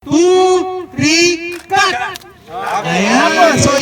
2, 3, cut! Ayan po.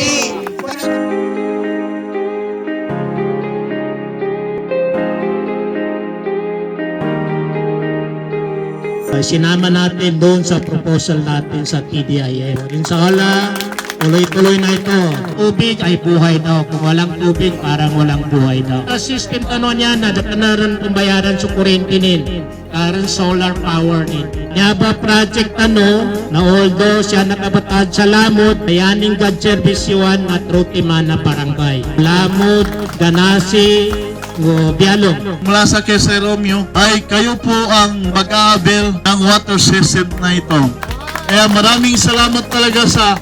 So, sinama natin doon sa proposal natin sa TDIM. Inshallah, tuloy-tuloy na ito. Tubig ay buhay daw. Kung walang tubig, parang walang buhay daw. Sa system ano niya na rin pumbayaran sa kuryente nin. Karon solar power nin. Kaya ba project na although siya nakabatad sa Lamod, bayaning God Service Yuan at Rutimana Barangay. Lamod, Ganasi, Bialog. Mula sa Quezon Romeo ay kayo po ang mag-aabil ng water system na ito. Kaya maraming salamat talaga sa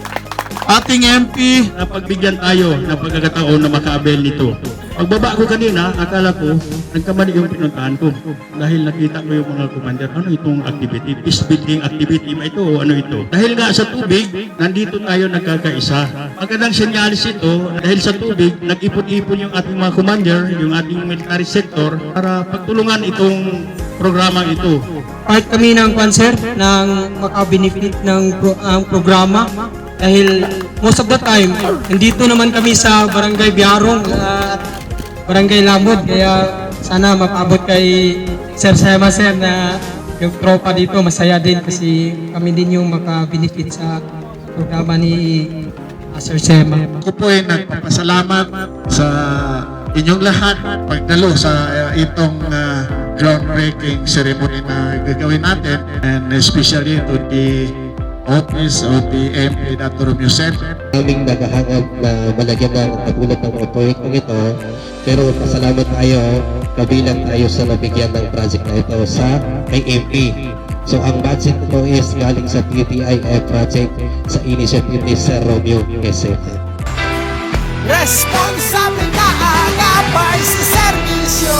ating MP na pagbigyan tayo ng pagkakataon na makaabel nito. Pagbaba ko kanina, akala ko, nagkamali yung pinuntahan ko. Dahil nakita ko yung mga commander, ano itong activity? Peace building activity ba ito o ano ito? Dahil nga sa tubig, nandito tayo nagkakaisa. Magandang senyalis ito, dahil sa tubig, nag-ipon-ipon yung ating mga commander, yung ating military sector, para pagtulungan itong programang ito. Part kami ng cancer ng makabenefit ng programa dahil most of the time nandito naman kami sa Barangay Biarong at Barangay Lamod, kaya sana mapabot kay Sir Sema Sir na yung tropa dito masaya din kasi kami din yung makabenefit sa programa ni Sir Sema. Ako po ay nagpapasalamat sa inyong lahat pagdalo sa itong groundbreaking ceremony na gagawin natin, and especially to the office of the MP Dr. Romeo Sen. Aming naghahangad na malagyan ng katulad ng mga proyektong ito, pero pasalamat tayo, kabilang tayo sa nabigyan ng project na ito sa kay MP. So ang budget ito is galing sa TDIF project sa initiative ni Sir Romeo Quezon. responsable na agapay sa serbisyo.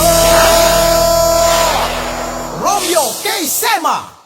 Romeo K. Sema.